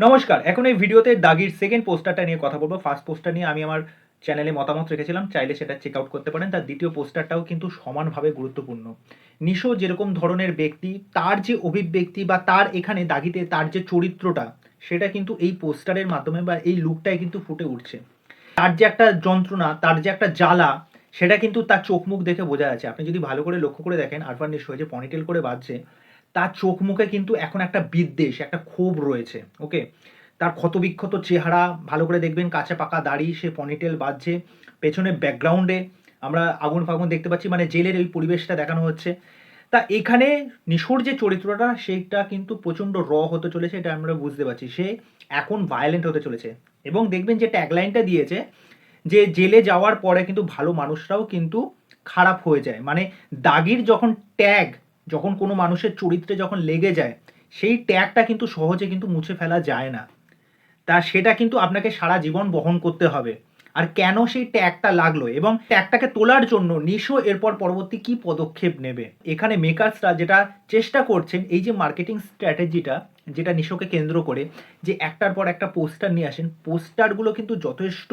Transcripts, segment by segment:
নমস্কার। এখন এই ভিডিওতে দাগির সেকেন্ড পোস্টারটা নিয়ে কথা বলবো। ফার্স্ট পোস্টার নিয়ে আমি আমার চ্যানেলে মতামত রেখেছিলাম, চাইলে সেটা চেক আউট করতে পারেন। তার দ্বিতীয় পোস্টারটাও কিন্তু সমানভাবে গুরুত্বপূর্ণ। নিশো যেরকম ধরনের ব্যক্তি, তার যে অভিব্যক্তি বা তার এখানে দাগিতে তার যে চরিত্রটা, সেটা কিন্তু এই পোস্টারের মাধ্যমে বা এই লুকটাই কিন্তু ফুটে উঠছে। তার যে একটা যন্ত্রণা, তার যে একটা জ্বালা, সেটা কিন্তু তার চোখ মুখ দেখে বোঝা যাচ্ছে। আপনি যদি ভালো করে লক্ষ্য করে দেখেন, আরফান নিশো যে পনিটেল করে বাঁধছে, তার চোখ মুখে কিন্তু এখন একটা বিদ্বেষ, একটা ক্ষোভ রয়েছে। ওকে, তার ক্ষতবিক্ষত চেহারা ভালো করে দেখবেন, কাঁচা পাকা দাড়ি, সে পনিটেল বাঁধছে, পেছনে ব্যাকগ্রাউন্ডে আমরা আগুন ফাগুন দেখতে পাচ্ছি, মানে জেলের ওই পরিবেশটা দেখানো হচ্ছে। তা এখানে নিশোর যে চরিত্রটা, সেটা কিন্তু প্রচণ্ড হতে চলেছে, এটা আমরা বুঝতে পারছি। সে এখন ভায়োলেন্ট হতে চলেছে। এবং দেখবেন যে ট্যাগলাইনটা দিয়েছে, যে জেলে যাওয়ার পরে কিন্তু ভালো মানুষরাও কিন্তু খারাপ হয়ে যায়। মানে দাগির যখন ট্যাগ, যখন কোনো মানুষের চরিত্রে যখন লেগে যায়, সেই ট্যাগটা কিন্তু সহজে কিন্তু মুছে ফেলা যায় না। তা সেটা কিন্তু আপনাকে সারা জীবন বহন করতে হবে। আর কেন সেই ট্যাগটা লাগলো এবং ট্যাগটাকে তোলার জন্য নিশো এরপর পরবর্তী কি পদক্ষেপ নেবে, এখানে মেকার্সরা যেটা চেষ্টা করছেন, এই যে মার্কেটিং স্ট্র্যাটেজিটা, যেটা নিশোকে কেন্দ্র করে যে একটার পর একটা পোস্টার নিয়ে আসেন, পোস্টারগুলো কিন্তু যথেষ্ট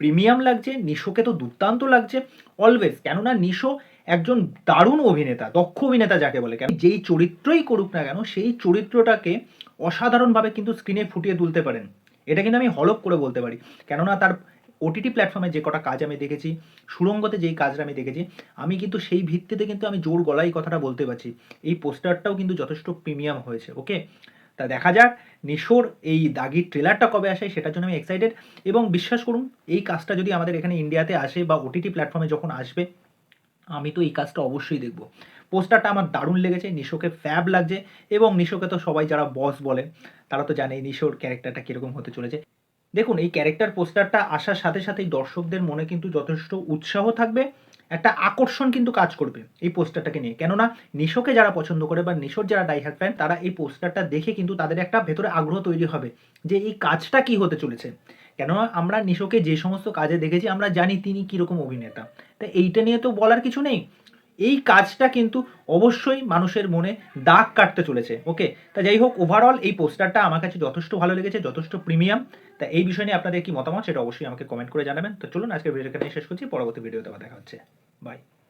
প্রিমিয়াম লাগছে। নিশোকে তো দুর্দান্ত লাগছে অলওয়েজ, কেননা নিশো একজন দারুণ অভিনেতা, দক্ষ অভিনেতা যাকে বলে। কেন যেই চরিত্রই করুক না কেন, সেই চরিত্রটাকে অসাধারণভাবে কিন্তু স্ক্রিনে ফুটিয়ে তুলতে পারেন। এটা কিন্তু আমি হলফ করে বলতে পারি, কেননা তার ওটিটি প্ল্যাটফর্মে যে কটা কাজ আমি দেখেছি, সুড়ঙ্গতে যেই কাজটা আমি দেখেছি, আমি কিন্তু সেই ভিত্তিতে কিন্তু আমি জোর গলায় কথাটা বলতে পারছি, এই পোস্টারটাও কিন্তু যথেষ্ট প্রিমিয়াম হয়েছে। ওকে, তা দেখা যাক নিশোর এই দাগির ট্রেলারটা কবে আসে, সেটার জন্য আমি এক্সাইটেড। এবং বিশ্বাস করুন, এই কাজটা যদি আমাদের এখানে ইন্ডিয়াতে আসে বা ওটিটি প্ল্যাটফর্মে যখন আসবে, আমি তো এই কাজটা অবশ্যই দেখব। পোস্টারটা আমার দারুণ লেগেছে, নিশোকে ফ্যাব লাগছে। এবং নিশোকে তো সবাই যারা বস বলে, তারা তো জানে নিশোর ক্যারেক্টারটা কীরকম হতে চলেছে। দেখুন, এই ক্যারেক্টার পোস্টারটা আসার সাথে সাথেই দর্শকদের মনে কিন্তু যথেষ্ট উৎসাহ থাকবে, একটা আকর্ষণ কিন্তু কাজ করবে এই পোস্টারটাকে নিয়ে। কেননা নিশোকে যারা পছন্দ করে বা নিশোর যারা ডাইহার্ট ফ্যান, তারা এই পোস্টারটা দেখে কিন্তু তাদের একটা ভেতরে আগ্রহ তৈরি হবে যে এই কাজটা কি হতে চলেছে। কেননা আমরা নিশোকে যে সমস্ত কাজে দেখেছি, আমরা জানি তিনি কীরকম অভিনেতা। তা এইটা নিয়ে তো বলার কিছু নেই। এই কাজটা কিন্তু অবশ্যই মানুষের মনে দাগ কাটতে চলেছে। ওকে, তা যাই হোক, ওভারঅল এই পোস্টারটা আমার কাছে যথেষ্ট ভালো লেগেছে, যথেষ্ট প্রিমিয়াম। তা এই বিষয় নিয়ে আপনাদের কি মতামত, সেটা অবশ্যই আমাকে কমেন্ট করে জানাবেন। তো চলুন আজকের ভিডিওটা এখানে শেষ করছি, পরবর্তী ভিডিওতে আবার দেখা হচ্ছে। বাই।